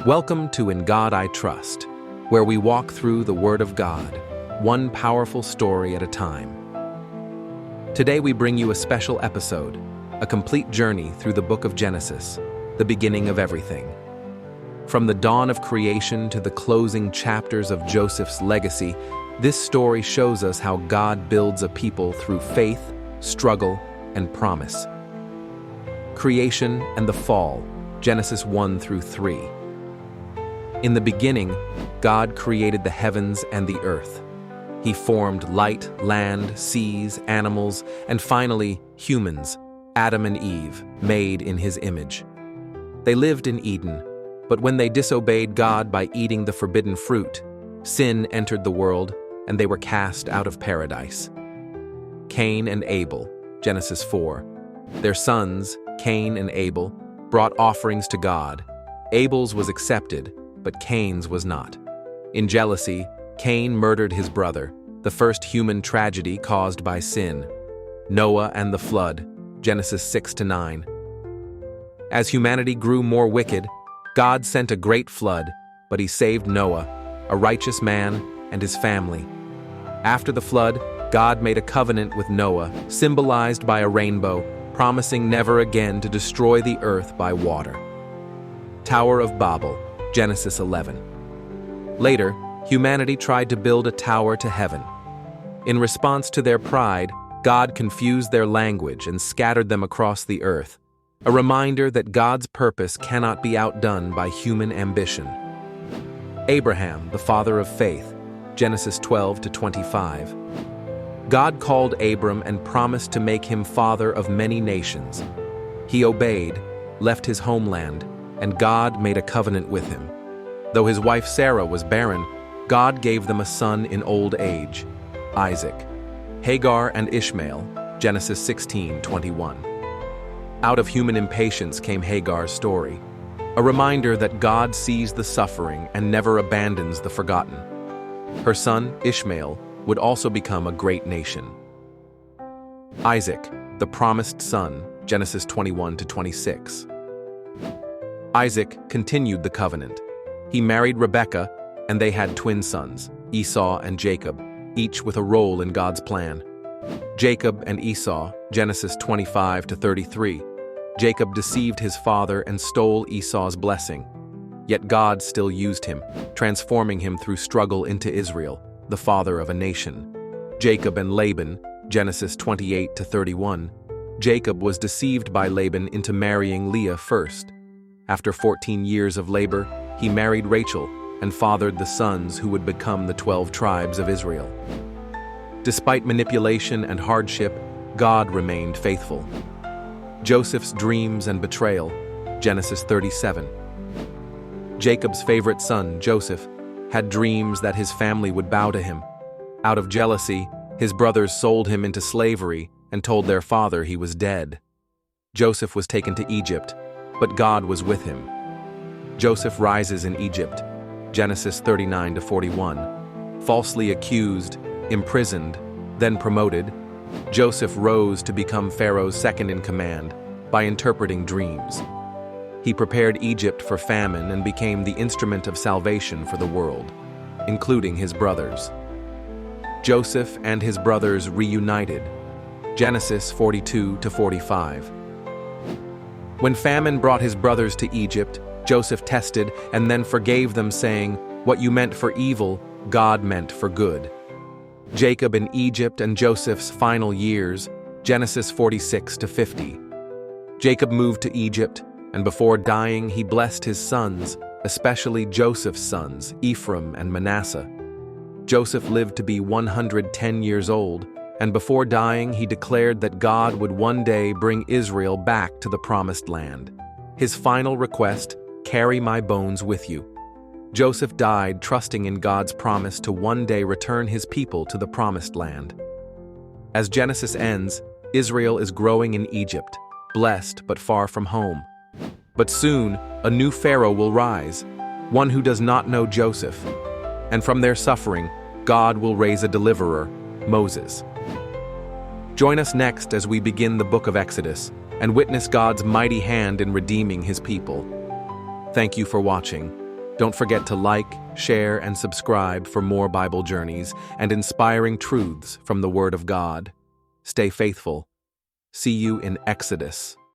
Welcome to In God I Trust, where we walk through the Word of God, one powerful story at a time. Today we bring you a special episode, a complete journey through the book of Genesis, the beginning of everything. From the dawn of creation to the closing chapters of Joseph's legacy, this story shows us how God builds a people through faith, struggle, and promise. Creation and the fall, Genesis 1 through 3. In the beginning, God created the heavens and the earth. He formed light, land, seas, animals, and finally, humans, Adam and Eve, made in His image. They lived in Eden, but when they disobeyed God by eating the forbidden fruit, sin entered the world and they were cast out of paradise. Cain and Abel, Genesis 4. Their sons, Cain and Abel, brought offerings to God. Abel's was accepted, but Cain's was not. In jealousy, Cain murdered his brother, the first human tragedy caused by sin. Noah and the flood, Genesis 6-9. As humanity grew more wicked, God sent a great flood, but He saved Noah, a righteous man, and his family. After the flood, God made a covenant with Noah, symbolized by a rainbow, promising never again to destroy the earth by water. Tower of Babel, Genesis 11. Later, humanity tried to build a tower to heaven. In response to their pride, God confused their language and scattered them across the earth, a reminder that God's purpose cannot be outdone by human ambition. Abraham, the father of faith, Genesis 12-25. God called Abram and promised to make him father of many nations. He obeyed, left his homeland, and God made a covenant with him. Though his wife Sarah was barren, God gave them a son in old age, Isaac. Hagar and Ishmael, Genesis 16:21. Out of human impatience came Hagar's story, a reminder that God sees the suffering and never abandons the forgotten. Her son, Ishmael, would also become a great nation. Isaac, the promised son, Genesis 21-26. Isaac continued the covenant. He married Rebekah, and they had twin sons, Esau and Jacob, each with a role in God's plan. Jacob and Esau, Genesis 25-33. Jacob deceived his father and stole Esau's blessing. Yet God still used him, transforming him through struggle into Israel, the father of a nation. Jacob and Laban, Genesis 28-31. Jacob was deceived by Laban into marrying Leah first. After 14 years of labor, he married Rachel and fathered the sons who would become the 12 tribes of Israel. Despite manipulation and hardship, God remained faithful. Joseph's dreams and betrayal, Genesis 37. Jacob's favorite son, Joseph, had dreams that his family would bow to him. Out of jealousy, his brothers sold him into slavery and told their father he was dead. Joseph was taken to Egypt, but God was with him. Joseph rises in Egypt, Genesis 39-41. Falsely accused, imprisoned, then promoted, Joseph rose to become Pharaoh's second in command by interpreting dreams. He prepared Egypt for famine and became the instrument of salvation for the world, including his brothers. Joseph and his brothers reunited, Genesis 42-45. When famine brought his brothers to Egypt, Joseph tested and then forgave them, saying, "What you meant for evil, God meant for good." Jacob in Egypt and Joseph's final years, Genesis 46-50. Jacob moved to Egypt, and before dying he blessed his sons, especially Joseph's sons, Ephraim and Manasseh. Joseph lived to be 110 years old, and before dying he declared that God would one day bring Israel back to the promised land. His final request, "Carry my bones with you." Joseph died trusting in God's promise to one day return his people to the promised land. As Genesis ends, Israel is growing in Egypt, blessed but far from home. But soon, a new Pharaoh will rise, one who does not know Joseph. And from their suffering, God will raise a deliverer, Moses. Join us next as we begin the book of Exodus and witness God's mighty hand in redeeming His people. Thank you for watching. Don't forget to like, share, and subscribe for more Bible journeys and inspiring truths from the Word of God. Stay faithful. See you in Exodus.